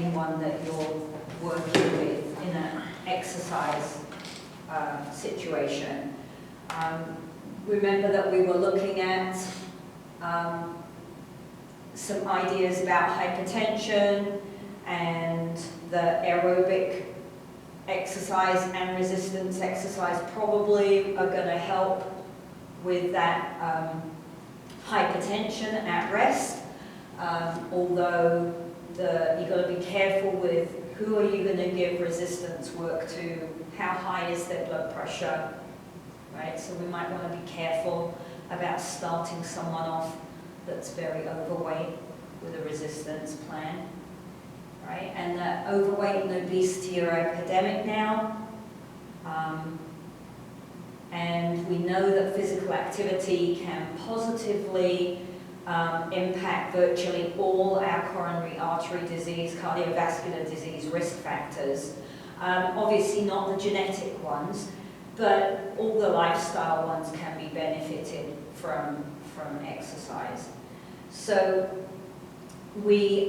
anyone that you're working with in an exercise situation. Remember that we were looking at some ideas about hypertension, and the aerobic exercise and resistance exercise probably are going to help with that hypertension at rest. Although you've got to be careful with who are you going to give resistance work to, how high is their blood pressure, right? So we might want to be careful about starting someone off that's very overweight with a resistance plan, right? And overweight and obesity are epidemic now. And we know that physical activity can positively impact virtually all our coronary artery disease, cardiovascular disease risk factors. Obviously not the genetic ones, but all the lifestyle ones can be benefited from exercise. So we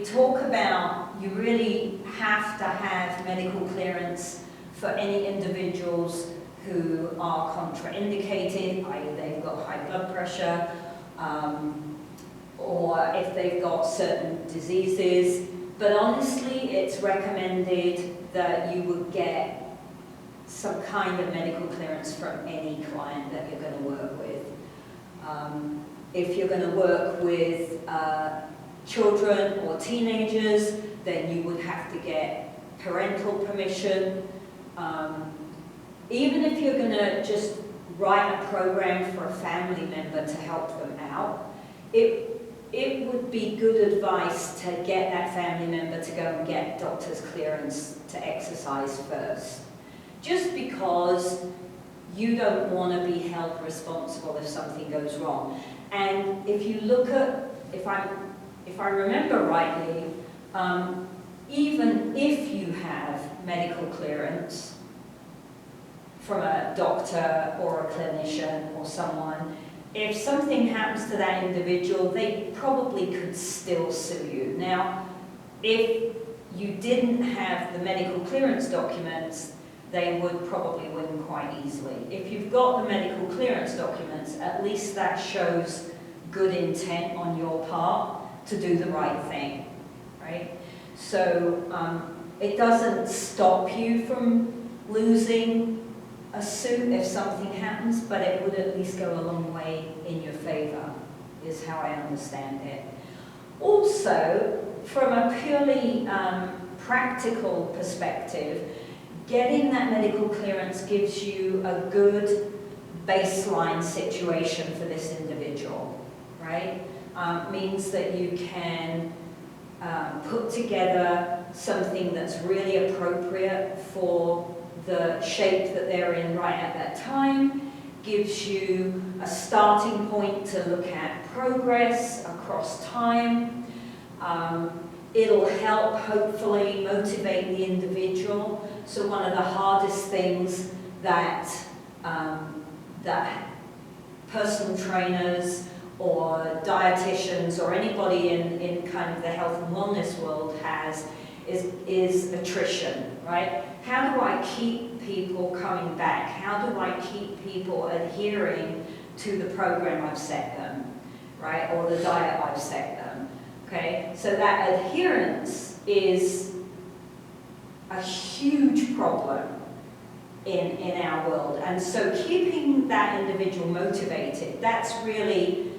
talk about you really have to have medical clearance for any individuals who are contraindicated, i.e. they've got high blood pressure, or if they've got certain diseases. But honestly, it's recommended that you would get some kind of medical clearance from any client that you're going to work with. If you're going to work with children or teenagers, then you would have to get parental permission. Even if you're going to just write a program for a family member to help them out, it would be good advice to get that family member to go and get doctor's clearance to exercise first. Just because you don't want to be held responsible if something goes wrong. And if you look at, if I remember rightly, even if you have medical clearance from a doctor or a clinician or someone, if something happens to that individual, they probably could still sue you. Now, if you didn't have the medical clearance documents, they would probably win quite easily. If you've got the medical clearance documents, at least that shows good intent on your part to do the right thing, right? So it doesn't stop you from losing a suit if something happens, but it would at least go a long way in your favor, is how I understand it. Also, from a purely practical perspective, getting that medical clearance gives you a good baseline situation for this individual, right? Means that you can put together something that's really appropriate for the shape that they're in right at that time, gives you a starting point to look at progress across time. It'll help, hopefully, motivate the individual. So one of the hardest things that personal trainers or dietitians or anybody in kind of the health and wellness world has is attrition, right? How do I keep people coming back? How do I keep people adhering to the program I've set them, right? Or the diet I've set them, okay? So that adherence is a huge problem in our world. And so keeping that individual motivated, that's really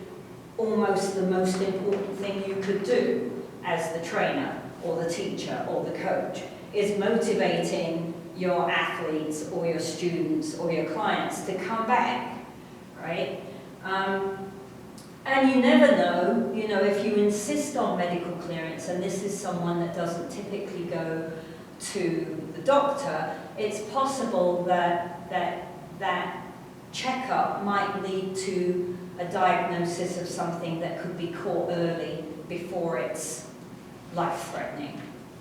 almost the most important thing you could do as the trainer or the teacher or the coach, is motivating your athletes or your students or your clients to come back, right? And you never know, if you insist on medical clearance, and this is someone that doesn't typically go to the doctor, it's possible that checkup might lead to a diagnosis of something that could be caught early before it's life-threatening,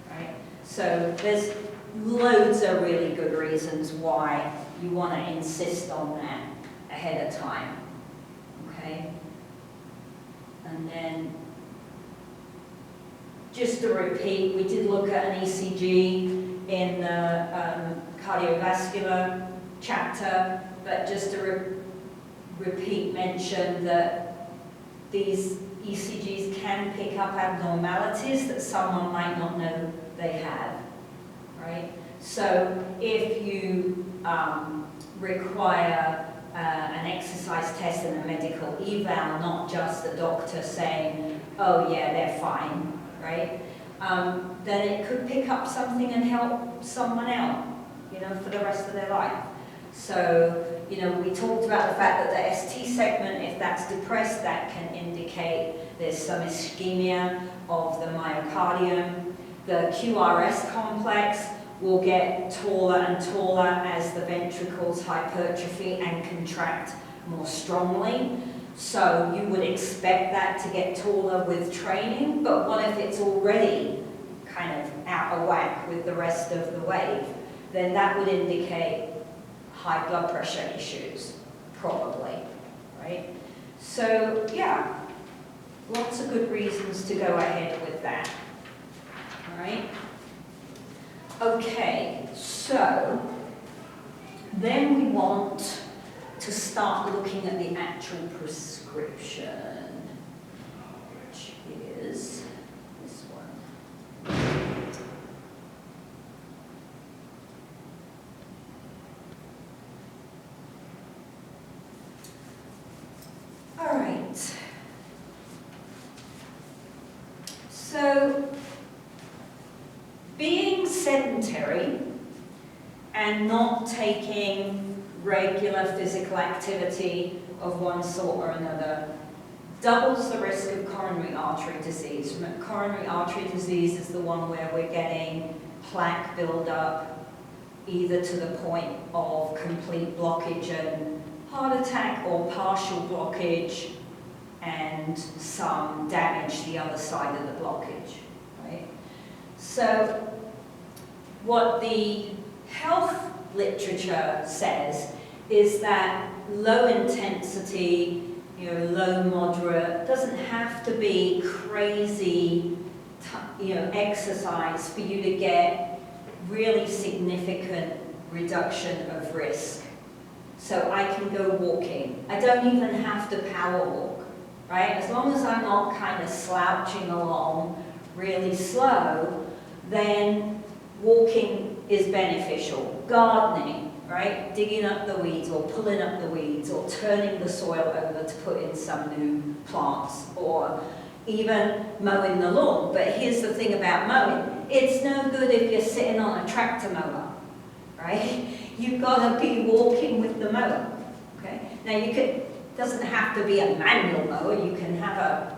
right? So there's loads of really good reasons why you want to insist on that ahead of time, okay? And then just to repeat, we did look at an ECG in the cardiovascular chapter, but just to repeat, mention that these ECGs can pick up abnormalities that someone might not know they have, right? So if you require an exercise test and a medical eval, not just the doctor saying, oh yeah, they're fine, right? Then it could pick up something and help someone out, you know, for the rest of their life. So, you know, we talked about the fact that the ST segment, if that's depressed, that can indicate there's some ischemia of the myocardium. The QRS complex will get taller and taller as the ventricles hypertrophy and contract more strongly. So you would expect that to get taller with training, but what if it's already kind of out of whack with the rest of the wave? Then that would indicate high blood pressure issues, probably, right? So yeah, lots of good reasons to go ahead with that, all right? Okay, so then we want to start looking at the actual prescription, which is this one. All right. So, being sedentary and not taking regular physical activity of one sort or another doubles the risk of coronary artery disease. Coronary artery disease is the one where we're getting plaque buildup either to the point of complete blockage and heart attack or partial blockage and some damage the other side of the blockage, right? So what the health literature says is that low intensity, you know, low moderate, doesn't have to be crazy, you know, exercise for you to get really significant reduction of risk. So I can go walking. I don't even have to power walk, right? As long as I'm not kind of slouching along really slow, then walking is beneficial. Gardening, right? Digging up the weeds or pulling up the weeds or turning the soil over to put in some new plants or even mowing the lawn. But here's the thing about mowing. It's no good if you're sitting on a tractor mower, right? You've got to be walking with the mower, okay? Now you could, doesn't have to be a manual mower, you can have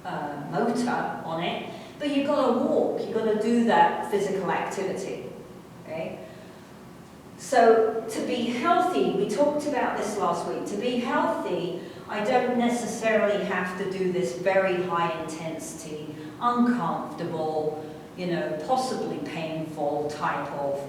a motor on it, but you've got to walk, you've got to do that physical activity, okay? So to be healthy, we talked about this last week, to be healthy, I don't necessarily have to do this very high intensity, uncomfortable, you know, possibly painful type of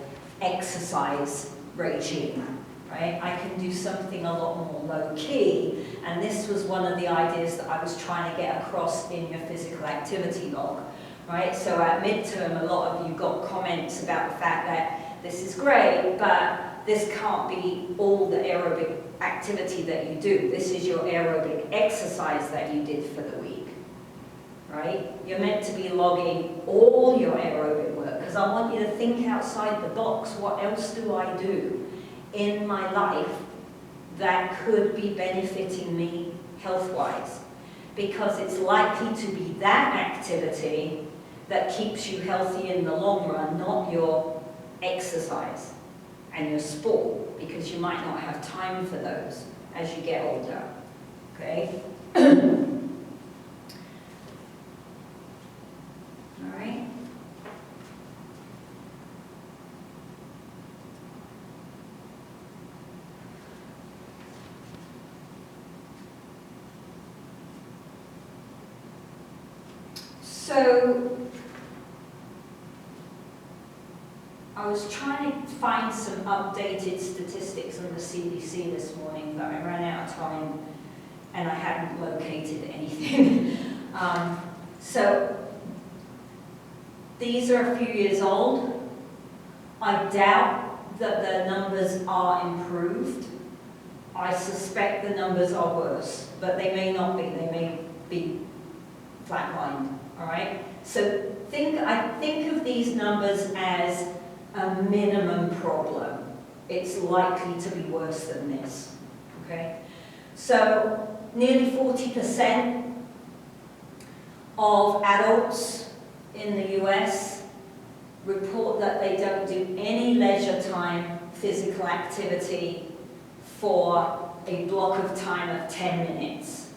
exercise regime, right? I can do something a lot more low-key, and this was one of the ideas that I was trying to get across in your physical activity log, right? So at midterm, a lot of you got comments about the fact that this is great, but this can't be all the aerobic activity that you do. This is your aerobic exercise that you did for the week, right? You're meant to be logging all your aerobic work, because I want you to think outside the box. What else do I do in my life that could be benefiting me health-wise? Because it's likely to be that activity that keeps you healthy in the long run, not your exercise and your sport, because you might not have time for those as you get older, okay? All right. So I was trying to find some updated statistics on the CDC this morning, but I ran out of time and I hadn't located anything. So These are a few years old. I doubt that the numbers are improved. I suspect the numbers are worse, but they may not be. They may be flatlined, all right? So I think of these numbers as a minimum problem. It's likely to be worse than this, okay? So nearly 40% of adults in the US report that they don't do any leisure time physical activity for a block of time of 10 minutes,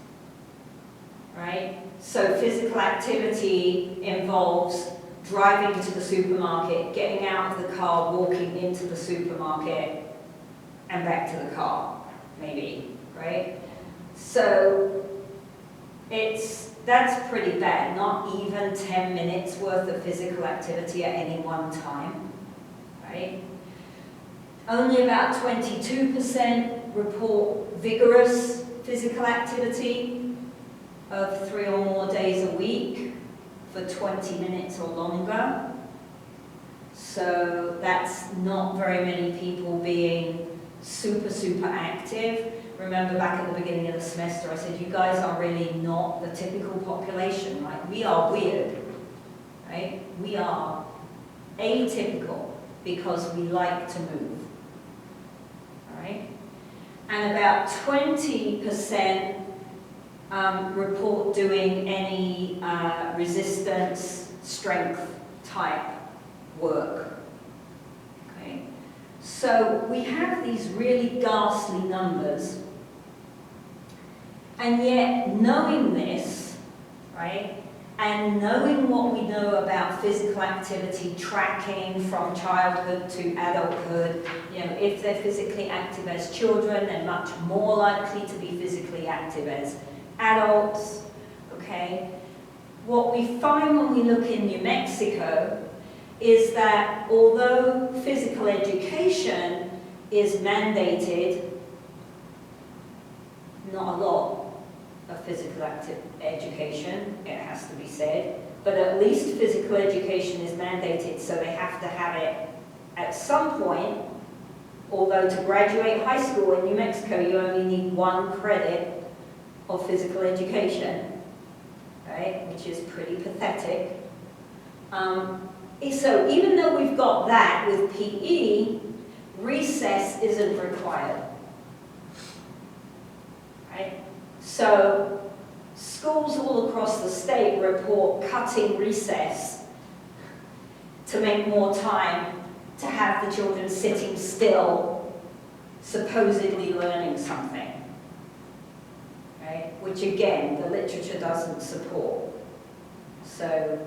right? So physical activity involves driving to the supermarket, getting out of the car, walking into the supermarket, and back to the car, maybe, right? So that's pretty bad, not even 10 minutes worth of physical activity at any one time, right? Only about 22% report vigorous physical activity of 3 or more days a week for 20 minutes or longer. So that's not very many people being super, super active. Remember back at the beginning of the semester, I said, you guys are really not the typical population, right? We are weird, right? We are atypical because we like to move, all right? And about 20% report doing any resistance, strength type work, okay? So we have these really ghastly numbers, and yet knowing this, right, and knowing what we know about physical activity tracking from childhood to adulthood, you know, if they're physically active as children, they're much more likely to be physically active as adults, okay? What we find when we look in New Mexico is that although physical education is mandated, not a lot of physical education, it has to be said, but at least physical education is mandated, so they have to have it at some point, although to graduate high school in New Mexico you only need 1 credit of physical education, right, which is pretty pathetic. So even though we've got that with PE, recess isn't required, right? So schools all across the state report cutting recess to make more time to have the children sitting still, supposedly learning something, right? Which again, the literature doesn't support. So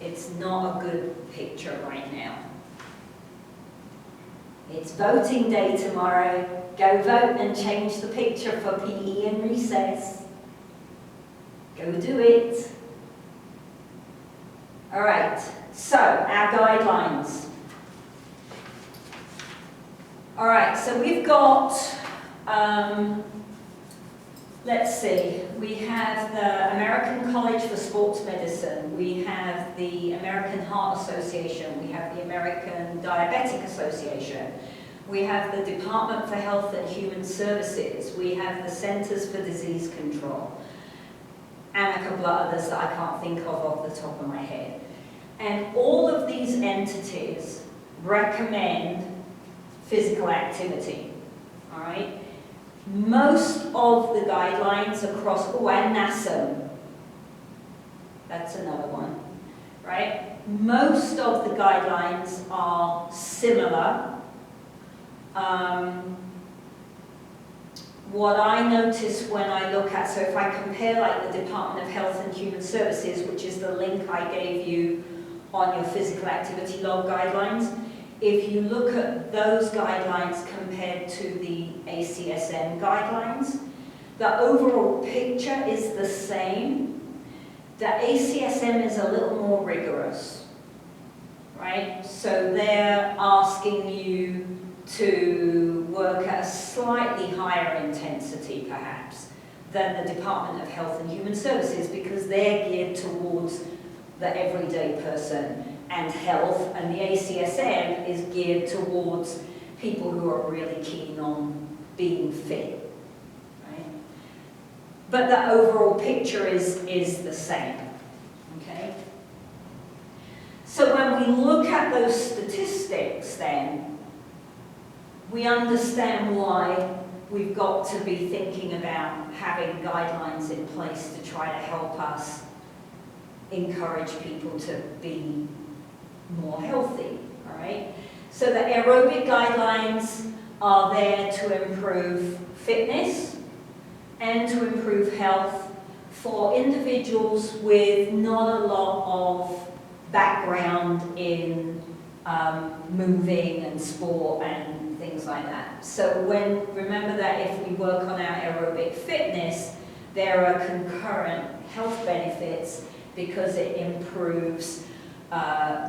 it's not a good picture right now. It's voting day tomorrow. Go vote and change the picture for PE and recess. Go do it. All right, so our guidelines. All right, so we've got, let's see, we have the American College for Sports Medicine, we have the American Heart Association, we have the American Diabetic Association, we have the Department for Health and Human Services, we have the Centers for Disease Control, and a couple of others that I can't think of off the top of my head. And all of these entities recommend physical activity, all right? Most of the guidelines across, and NASM, that's another one, right? Most of the guidelines are similar. What I notice when I look at, so if I compare like the Department of Health and Human Services, which is the link I gave you on your physical activity log guidelines, if you look at those guidelines compared to the ACSM guidelines, the overall picture is the same. The ACSM is a little more rigorous, right? So they're asking you to work at a slightly higher intensity, perhaps, than the Department of Health and Human Services because they're geared towards the everyday person and health, and the ACSM is geared towards people who are really keen on being fit, right? But the overall picture is the same, okay? So when we look at those statistics then, we understand why we've got to be thinking about having guidelines in place to try to help us encourage people to be more healthy, all right? So the aerobic guidelines are there to improve fitness and to improve health for individuals with not a lot of background in moving and sport and things like that. So remember that if we work on our aerobic fitness, there are concurrent health benefits because it improves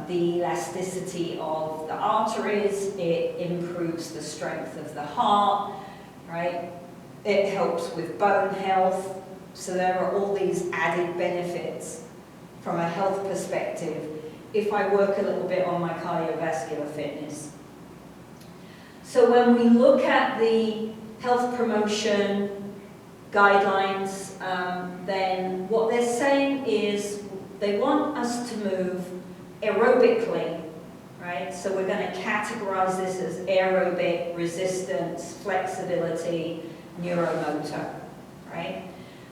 the elasticity of the arteries, it improves the strength of the heart, right? It helps with bone health. So there are all these added benefits from a health perspective if I work a little bit on my cardiovascular fitness. So when we look at the health promotion guidelines, then what they're saying is they want us to move aerobically, right? So we're going to categorize this as aerobic, resistance, flexibility, neuromotor, right?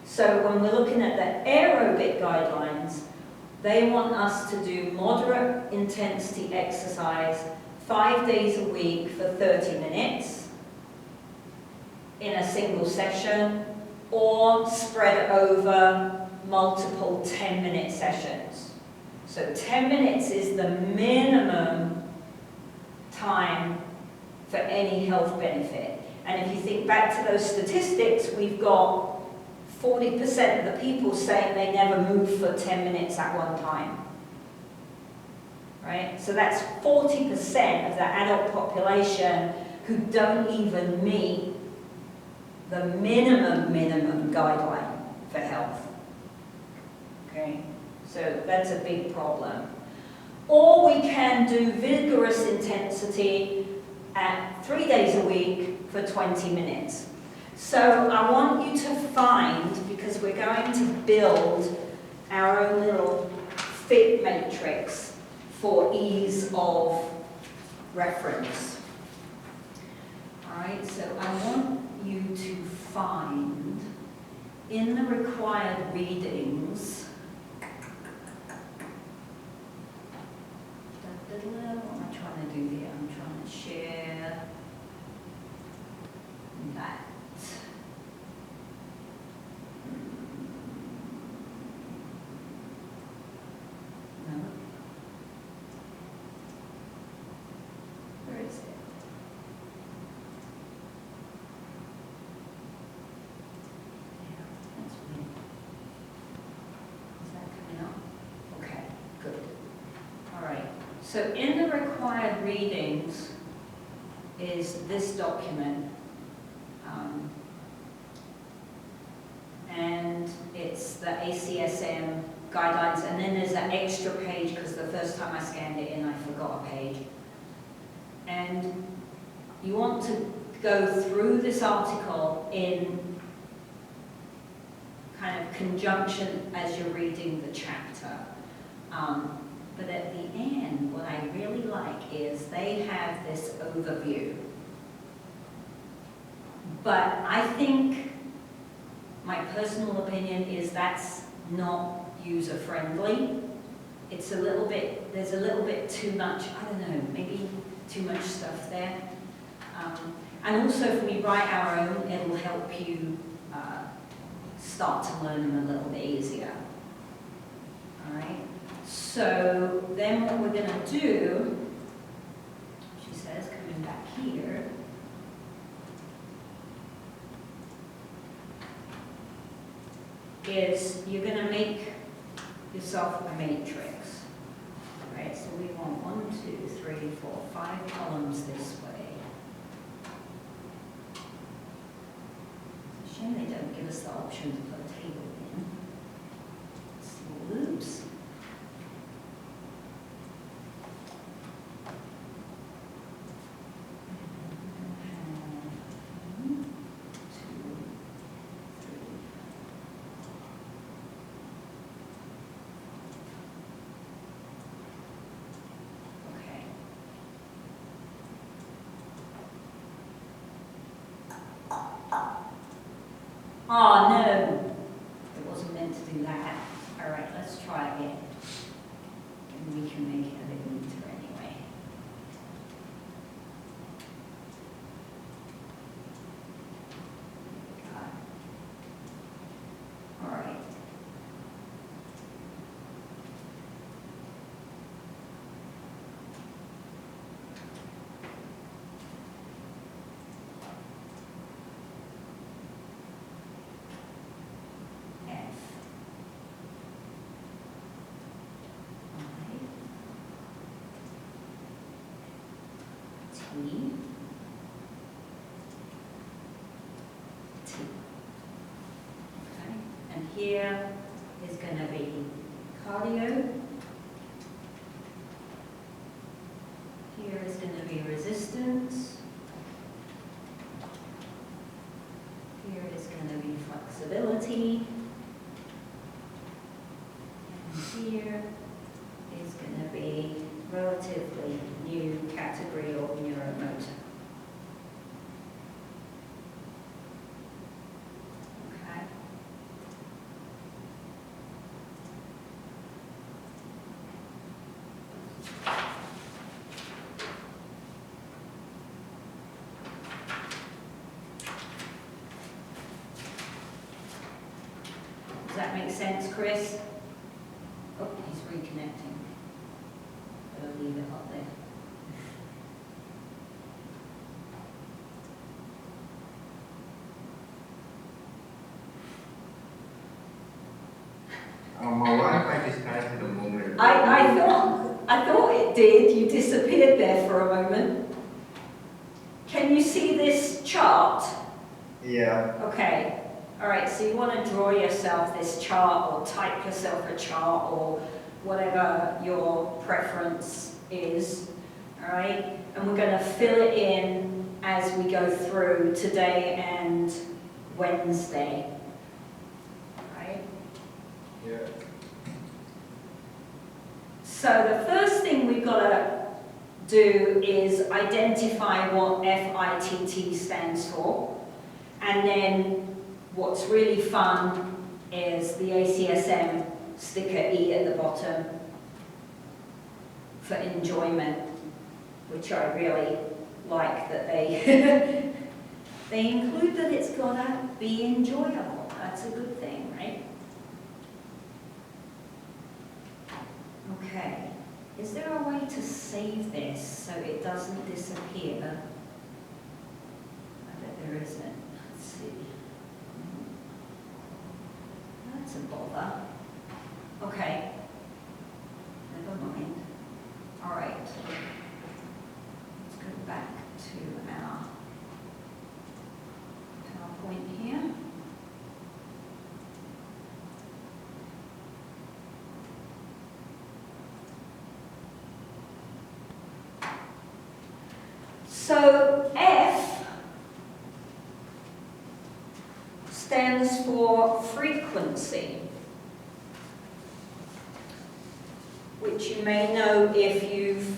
So when we're looking at the aerobic guidelines, they want us to do moderate intensity exercise 5 days a week for 30 minutes in a single session, or spread over multiple 10-minute sessions. So 10 minutes is the minimum time for any health benefit. And if you think back to those statistics, we've got 40% of the people saying they never move for 10 minutes at one time. Right? So that's 40% of the adult population who don't even meet the minimum guideline for health. Okay? So that's a big problem. Or we can do vigorous intensity at 3 days a week for 20 minutes. So I want you to find, because we're going to build our own little fit matrix for ease of reference. All right, so I want you to find in the required readings, what am I trying to do here? I'm trying to share that. No. Where is it? Yeah, that's weird. Is that coming up? Okay, good. All right. So in the required readings is this document. And it's the ACSM guidelines, and then there's an extra page because the first time I scanned it in I forgot a page. And you want to go through this article in kind of conjunction as you're reading the chapter. But at the end, what I really like is they have this overview. But I think my personal opinion is that's not user-friendly. It's a little bit, there's a little bit too much, I don't know, maybe too much stuff there. And also if we write our own, it'll help you start to learn them a little bit easier. All right? So then what we're going to do, she says, coming back here, is you're going to make yourself a matrix. Right? So we want 1, 2, 3, 4, 5 columns this way. It's a shame they don't give us the option to put a table in. Oops. No, it wasn't meant to do that. All right, let's try again. And we can make it a bit neater anyway. All right. T. Okay, and here is going to be cardio. Here is going to be resistance. Here is going to be flexibility. And here is going to be relatively new category of neuromotor. Okay. Does that make sense, Chris? Oh, he's reconnecting. Better leave it up there. My Wi-Fi disconnected a moment ago. I thought it did. You disappeared there for a moment. Can you see this chart? Yeah. Okay. All right. So you want to draw yourself this chart, or type yourself a chart, or whatever your preference is. All right. And we're going to fill it in as we go through today and Wednesday. Right? Yeah. So the first thing we've got to do is identify what FITT stands for. And then what's really fun is the ACSM sticker E at the bottom for enjoyment, which I really like that they they include that it's got to be enjoyable. That's a good thing, right? Okay, is there a way to save this so it doesn't disappear? I bet there isn't. Let's see. That's a bother. Okay, never mind. All right, let's go back to our PowerPoint here. So F stands for frequency, which you may know if you've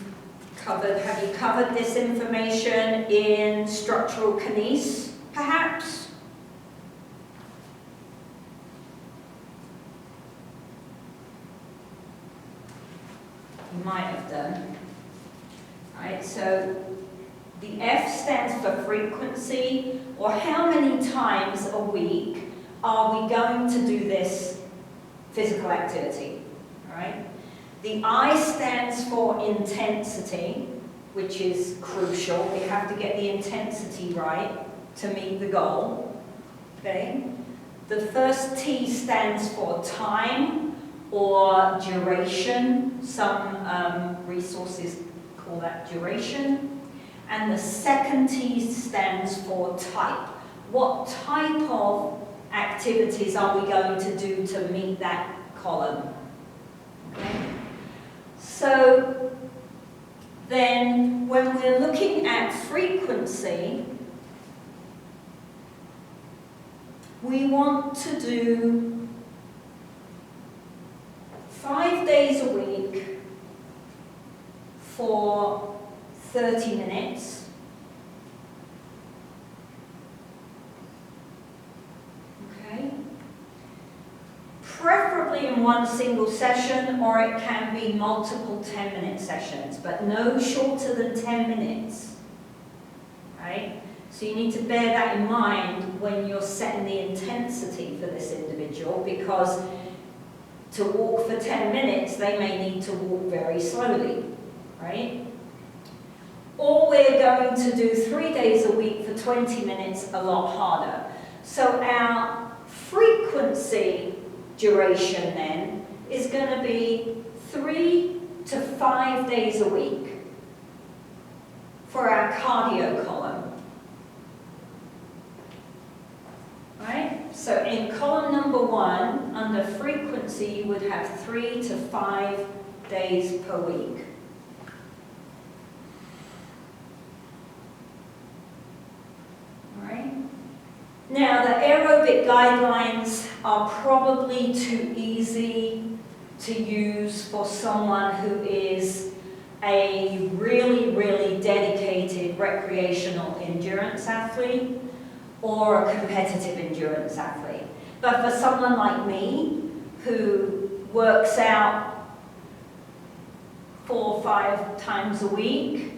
covered. Have you covered this information in structural kinese, perhaps? You might have done. Right, so the F stands for frequency, or how many times a week are we going to do this physical activity, right? The I stands for intensity, which is crucial. We have to get the intensity right to meet the goal, okay? The first T stands for time or duration. Some resources call that duration. And the second T stands for type. What type of activities are we going to do to meet that column? Okay. So then when we're looking at frequency, we want to do 5 days a week for 30 minutes. Okay, one single session, or it can be multiple 10-minute sessions, but no shorter than 10 minutes, right? So you need to bear that in mind when you're setting the intensity for this individual, because to walk for 10 minutes, they may need to walk very slowly, right? Or we're going to do 3 days a week for 20 minutes, a lot harder. So our frequency duration then is going to be 3 to 5 days a week for our cardio column. Right? So in column number 1, under frequency, you would have 3 to 5 days per week. Right? Now, the aerobic guidelines are probably too easy to use for someone who is a really, really dedicated recreational endurance athlete or a competitive endurance athlete. But for someone like me, who works out 4 or 5 times a week,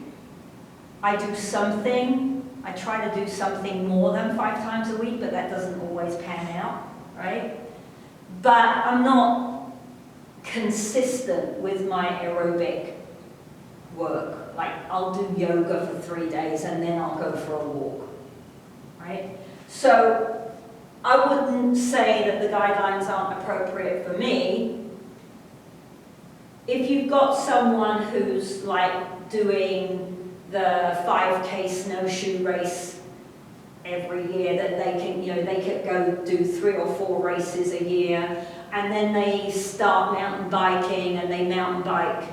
I do something. I try to do something more than 5 times a week, but that doesn't always pan out, right? But I'm not consistent with my aerobic work. Like, I'll do yoga for 3 days and then I'll go for a walk, right? So I wouldn't say that the guidelines aren't appropriate for me. If you've got someone who's like doing the 5K snowshoe race every year, that they can, they could go do 3 or 4 races a year, and then they start mountain biking and they mountain bike,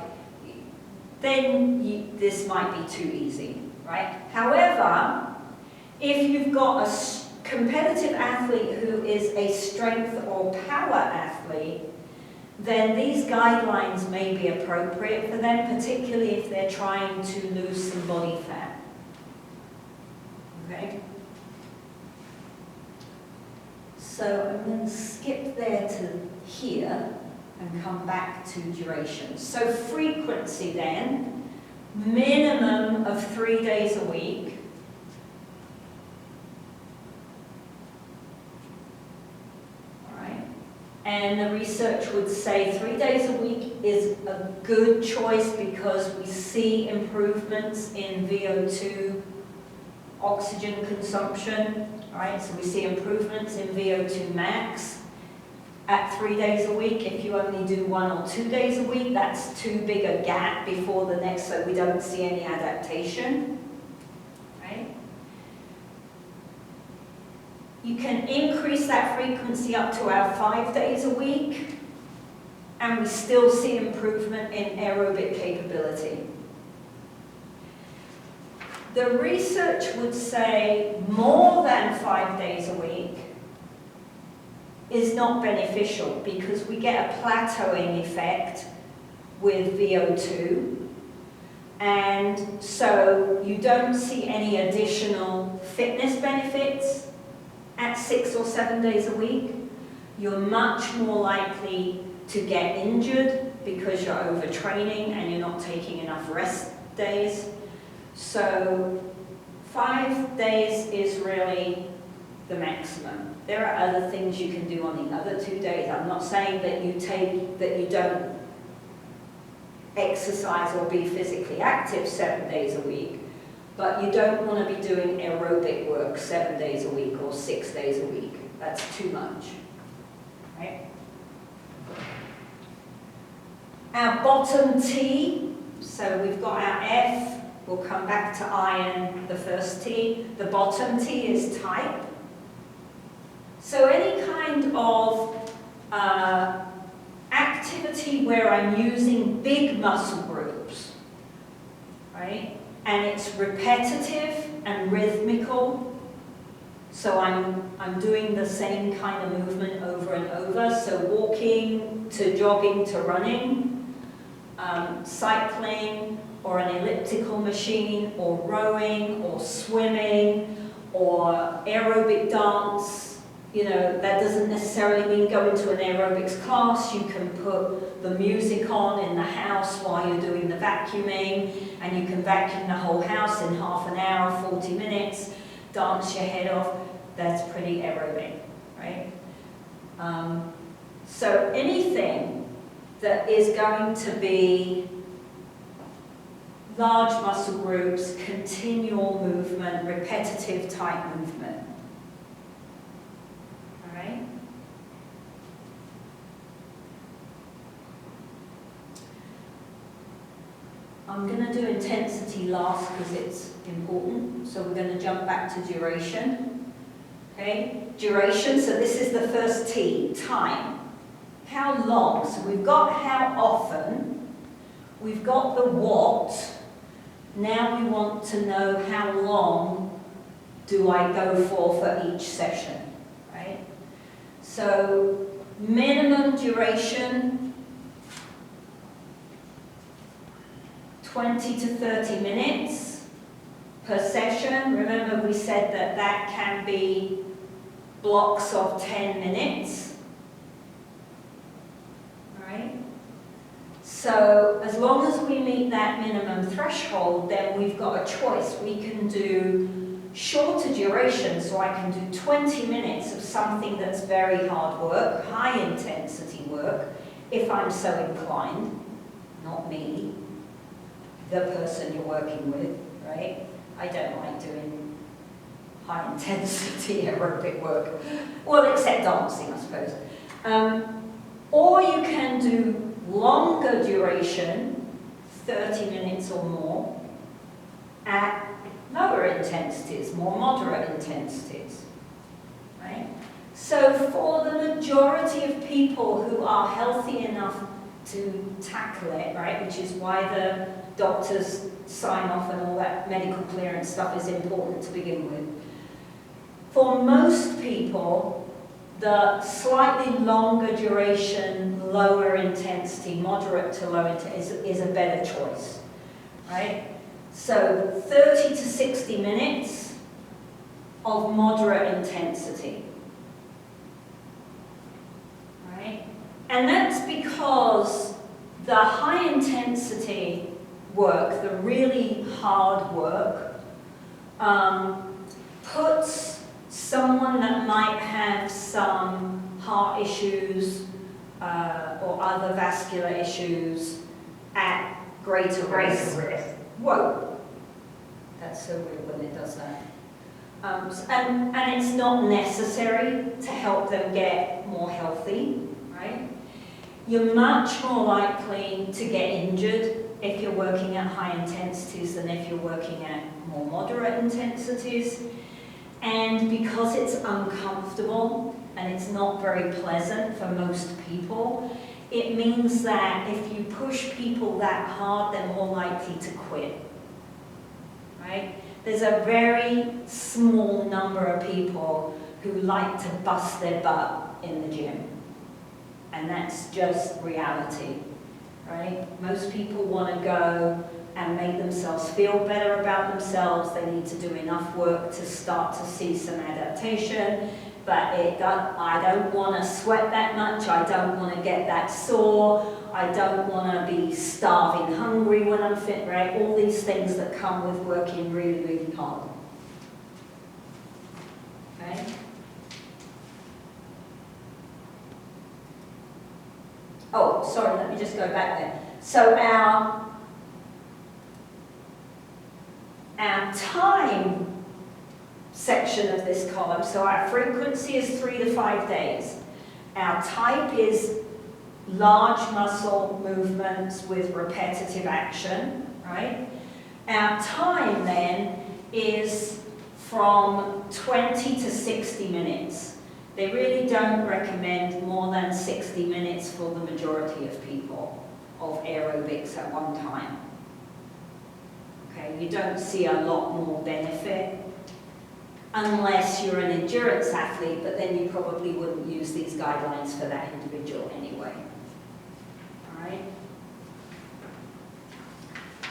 then this might be too easy, right? However, if you've got a competitive athlete who is a strength or power athlete, then these guidelines may be appropriate for them, particularly if they're trying to lose some body fat. Okay? So I'm going to skip there to here and come back to duration. So frequency then, minimum of 3 days a week. And the research would say 3 days a week is a good choice because we see improvements in VO2 oxygen consumption, right? So we see improvements in VO2 max at 3 days a week. If you only do 1 or 2 days a week, that's too big a gap before the next, so we don't see any adaptation, right? You can increase that frequency up to our 5 days a week, and we still see improvement in aerobic capability. The research would say more than 5 days a week is not beneficial because we get a plateauing effect with VO2, and so you don't see any additional fitness benefits at 6 or 7 days a week. You're much more likely to get injured because you're overtraining and you're not taking enough rest days. So 5 days is really the maximum. There are other things you can do on the other 2 days. I'm not saying that you don't exercise or be physically active 7 days a week, but you don't want to be doing aerobic work 7 days a week or 6 days a week. That's too much, right? Our bottom T, so we've got our F, we'll come back to iron, the first T. The bottom T is type. So any kind of activity where I'm using big muscle groups, right? And it's repetitive and rhythmical. So I'm doing the same kind of movement over and over. So walking to jogging to running, cycling or an elliptical machine or rowing or swimming or aerobic dance, You know, that doesn't necessarily mean go into an aerobics class. You can put the music on in the house while you're doing the vacuuming, and you can vacuum the whole house in half an hour, 40 minutes, dance your head off. That's pretty aerobic, right? So anything that is going to be large muscle groups, continual movement, repetitive type movement. All right? I'm going to do intensity last because it's important. So we're going to jump back to duration. Okay? Duration, so this is the first T, time. How long? So we've got how often, we've got the what. Now we want to know how long do I go for each session, right? So minimum duration, 20 to 30 minutes per session. Remember we said that that can be blocks of 10 minutes. So as long as we meet that minimum threshold, then we've got a choice. We can do shorter duration, so I can do 20 minutes of something that's very hard work, high intensity work, if I'm so inclined, not me, the person you're working with, right? I don't like doing high intensity aerobic work, well, except dancing, I suppose. Or you can do longer duration, 30 minutes or more, at lower intensities, more moderate intensities, right? So for the majority of people who are healthy enough to tackle it, right, which is why the doctors sign off and all that medical clearance stuff is important to begin with. For most people, the slightly longer duration, lower intensity, moderate to low intensity is a better choice, right? So 30 to 60 minutes of moderate intensity, right? And that's because the high intensity work, the really hard work, puts someone that might have some heart issues or other vascular issues at greater risk. Whoa, that's so weird when it does that. And it's not necessary to help them get more healthy, right? You're much more likely to get injured if you're working at high intensities than if you're working at more moderate intensities. And because it's uncomfortable and it's not very pleasant for most people, it means that if you push people that hard, they're more likely to quit, right? There's a very small number of people who like to bust their butt in the gym. And that's just reality, right? Most people want to go and make themselves feel better about themselves. They need to do enough work to start to see some adaptation. But I don't want to sweat that much. I don't want to get that sore. I don't want to be starving hungry when I'm fit, right? All these things that come with working really, really hard. Okay? Oh, sorry, let me just go back there. So our time section of this column, so our frequency is 3 to 5 days. Our type is large muscle movements with repetitive action, right? Our time then is from 20 to 60 minutes. They really don't recommend more than 60 minutes for the majority of people of aerobics at one time. Okay, you don't see a lot more benefit unless you're an endurance athlete, but then you probably wouldn't use these guidelines for that individual anyway. All right?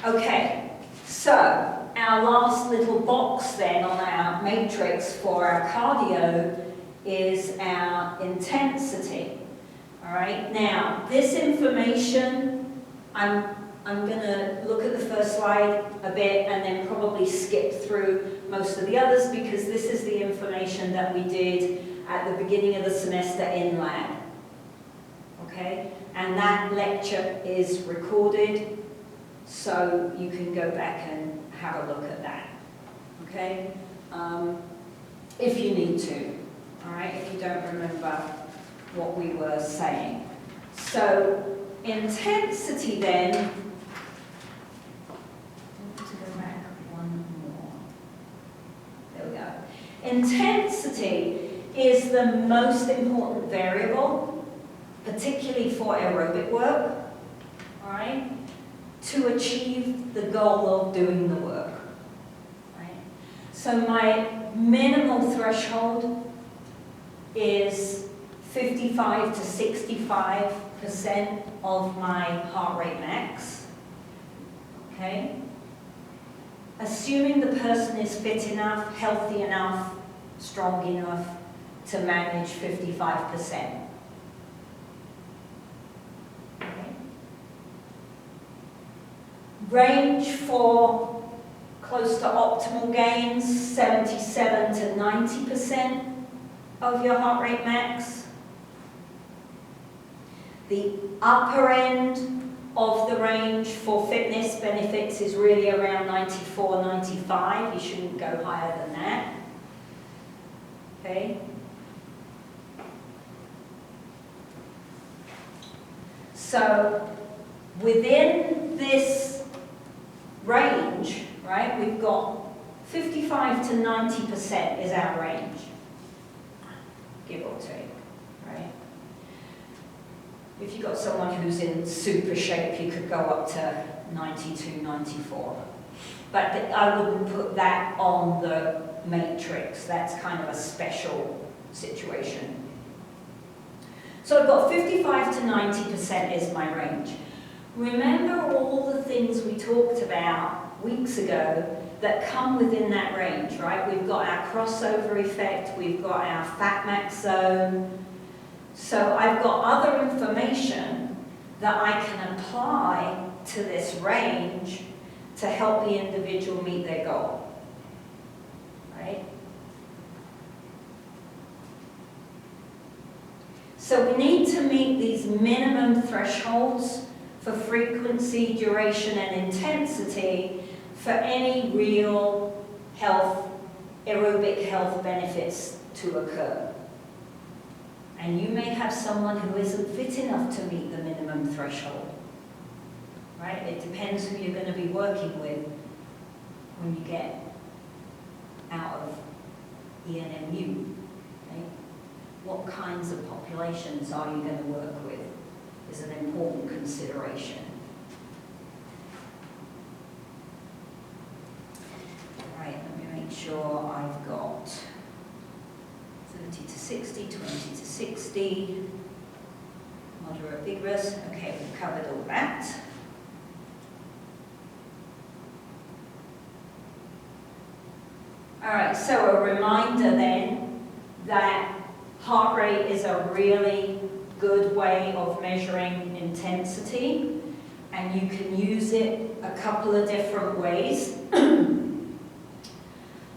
Okay, so our last little box then on our matrix for our cardio is our intensity. All right, now this information, I'm going to look at the first slide a bit and then probably skip through most of the others because this is the information that we did at the beginning of the semester in lab. Okay, and that lecture is recorded, so you can go back and have a look at that. Okay, if you need to. All right, if you don't remember what we were saying. So intensity then, to go back one more. There we go. Intensity is the most important variable, particularly for aerobic work, all right, to achieve the goal of doing the work. Right? So my minimal threshold is 55 to 65% of my heart rate max. Okay? Assuming the person is fit enough, healthy enough, strong enough to manage 55%. Okay? Range for close to optimal gains, 77 to 90% of your heart rate max. The upper end of the range for fitness benefits is really around 94, 95. You shouldn't go higher than that. Okay? So within this range, right, we've got 55 to 90% is our range, give or take, right? If you've got someone who's in super shape, you could go up to 92, 94. But I wouldn't put that on the matrix. That's kind of a special situation. So I've got 55 to 90% is my range. Remember all the things we talked about weeks ago that come within that range, right? We've got our crossover effect, we've got our fat max zone. So I've got other information that I can apply to this range to help the individual meet their goal, right? So we need to meet these minimum thresholds for frequency, duration, and intensity for any real health, aerobic health benefits to occur. And you may have someone who isn't fit enough to meet the minimum threshold, right? It depends who you're going to be working with when you get out of ENMU, right? What kinds of populations are you going to work with is an important consideration. All right, let me make sure I've got 30 to 60, 20 to 60, moderate, vigorous. Okay, we've covered all that. All right, so a reminder then that heart rate is a really good way of measuring intensity, and you can use it a couple of different ways.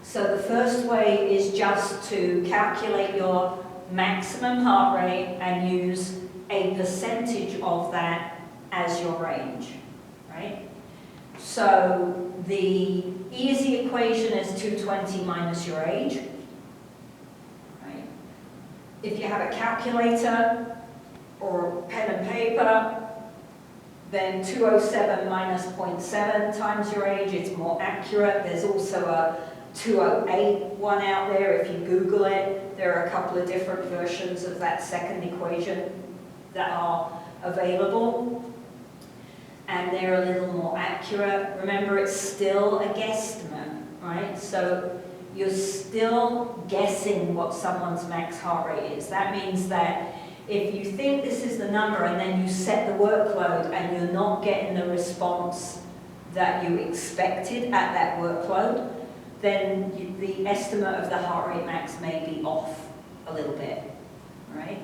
So the first way is just to calculate your maximum heart rate and use a percentage of that as your range, right? So the easy equation is 220 minus your age, right? If you have a calculator or pen and paper, then 207 minus 0.7 times your age, it's more accurate. There's also a 208 one out there. If you Google it, there are a couple of different versions of that second equation that are available, and they're a little more accurate. Remember, it's still a guesstimate, right? So you're still guessing what someone's max heart rate is. That means that if you think this is the number and then you set the workload and you're not getting the response that you expected at that workload, then the estimate of the heart rate max may be off. a little bit, right?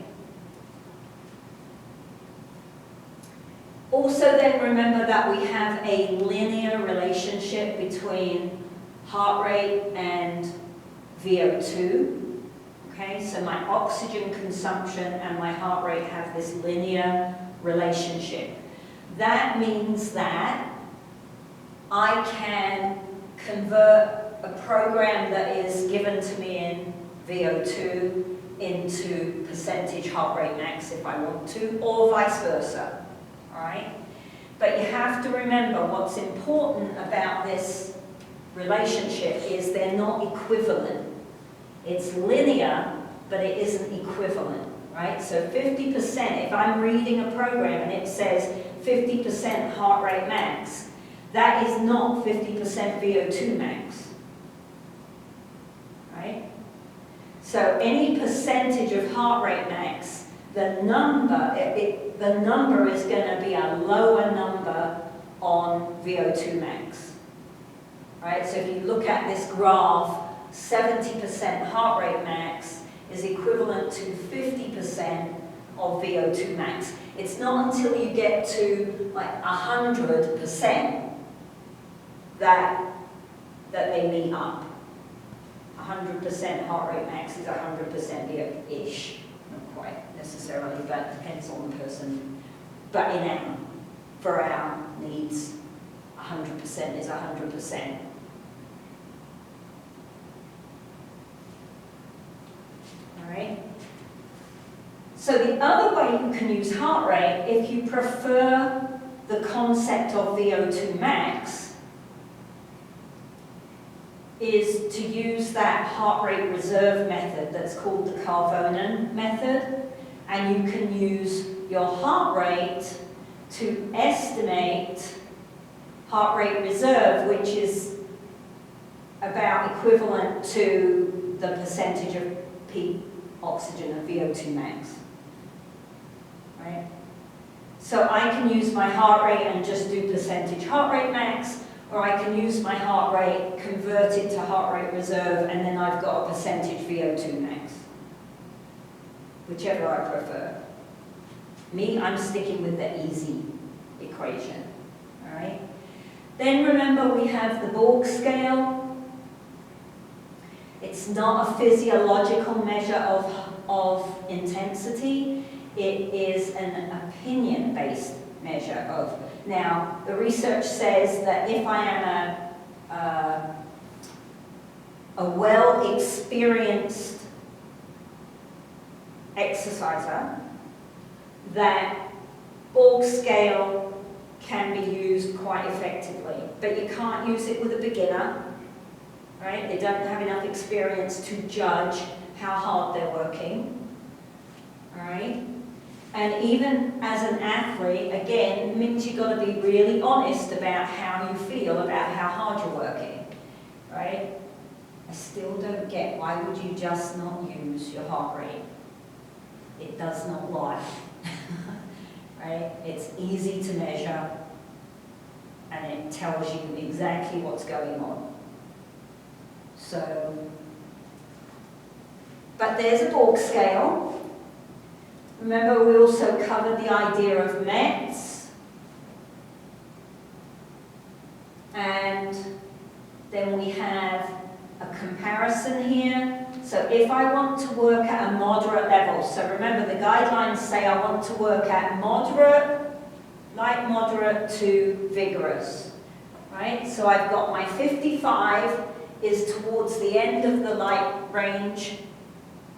Also then remember that we have a linear relationship between heart rate and VO2. Okay, so my oxygen consumption and my heart rate have this linear relationship. That means that I can convert a program that is given to me in VO2 into percentage heart rate max if I want to, or vice versa. All right? But you have to remember what's important about this relationship is they're not equivalent. It's linear, but it isn't equivalent, right? So 50%, if I'm reading a program and it says 50% heart rate max, that is not 50% VO2 max, right? So any percentage of heart rate max, the number is going to be a lower number on VO2 max, right? So if you look at this graph, 70% heart rate max is equivalent to 50% of VO2 max. It's not until you get to like 100% that they meet up. 100% heart rate max is 100%-ish. Not quite necessarily, but depends on the person. But for our needs, 100% is 100%. All right? So the other way you can use heart rate, if you prefer the concept of VO2 max, is to use that heart rate reserve method that's called the Carbonen method, and you can use your heart rate to estimate heart rate reserve, which is about equivalent to the percentage of peak oxygen of VO2 max. Right? So I can use my heart rate and just do percentage heart rate max, or I can use my heart rate, convert it to heart rate reserve, and then I've got a percentage VO2 max. Whichever I prefer. Me, I'm sticking with the easy equation. All right? Then remember we have the Borg scale. It's not a physiological measure of intensity. It is an opinion-based measure of. Now, the research says that if I am a well-experienced exerciser, that Borg scale can be used quite effectively. But you can't use it with a beginner, right? They don't have enough experience to judge how hard they're working, all right? And even as an athlete, again, means you've got to be really honest about how you feel about how hard you're working, right? I still don't get why would you just not use your heart rate? It does not lie, right? It's easy to measure, and it tells you exactly what's going on. So, but there's a Borg scale. Remember, we also covered the idea of METs. And then we have a comparison here. So if I want to work at a moderate level, so remember the guidelines say I want to work at moderate, light moderate to vigorous, right? So I've got my 55 is towards the end of the light range.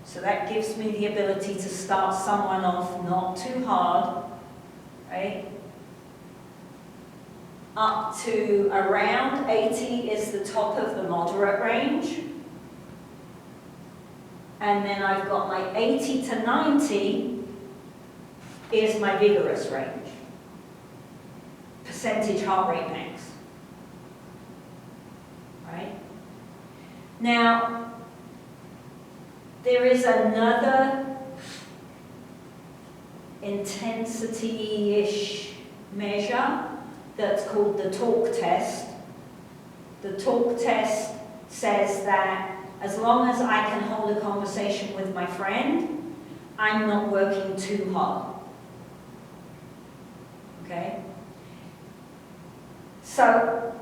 So that gives me the ability to start someone off not too hard, right? Up to around 80 is the top of the moderate range. And then I've got my 80 to 90 is my vigorous range. Percentage heart rate max. Right? Now, there is another intensity-ish measure that's called the talk test. The talk test says that As long as I can hold a conversation with my friend, I'm not working too hard. Okay? So,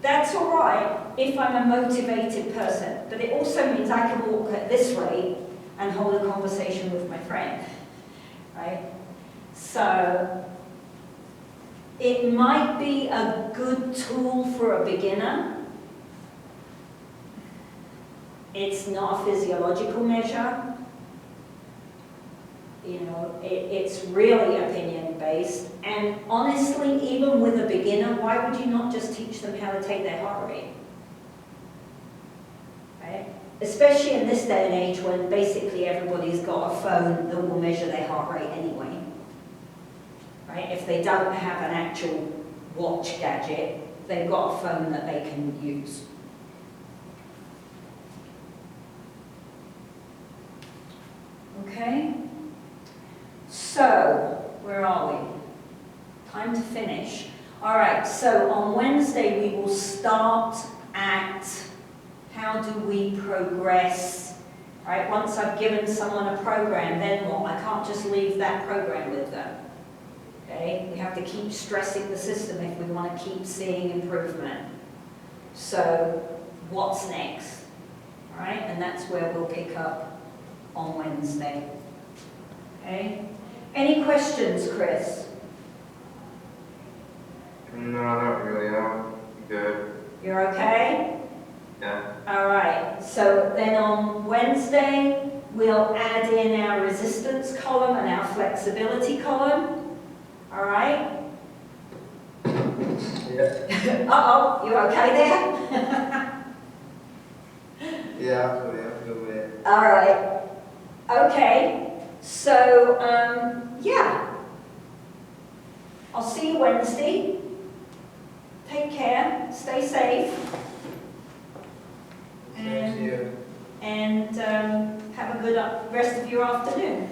that's all right if I'm a motivated person, but it also means I can walk at this rate and hold a conversation with my friend, right? So, it might be a good tool for a beginner. It's not a physiological measure. You know, it's really opinion-based. And honestly, even with a beginner, why would you not just teach them how to take their heart rate? Right? Especially in this day and age when basically everybody's got a phone that will measure their heart rate anyway. Right? If they don't have an actual watch gadget, they've got a phone that they can use. Okay? So, where are we? Time to finish. All right, so on Wednesday we will start at how do we progress. All right, once I've given someone a program, then what? I can't just leave that program with them. Okay? We have to keep stressing the system if we want to keep seeing improvement. So, what's next? All right, and that's where we'll pick up on Wednesday. Okay? Any questions, Chris? No, not really. I'm good. You're okay? Yeah. All right. So then on Wednesday, we'll add in our resistance column and our flexibility column. All right? Yeah. Uh-oh, you okay there? Yeah, so yeah, feel it. All right. Okay. So, yeah. I'll see you Wednesday. Take care. Stay safe. Thank you. And have a good rest of your afternoon.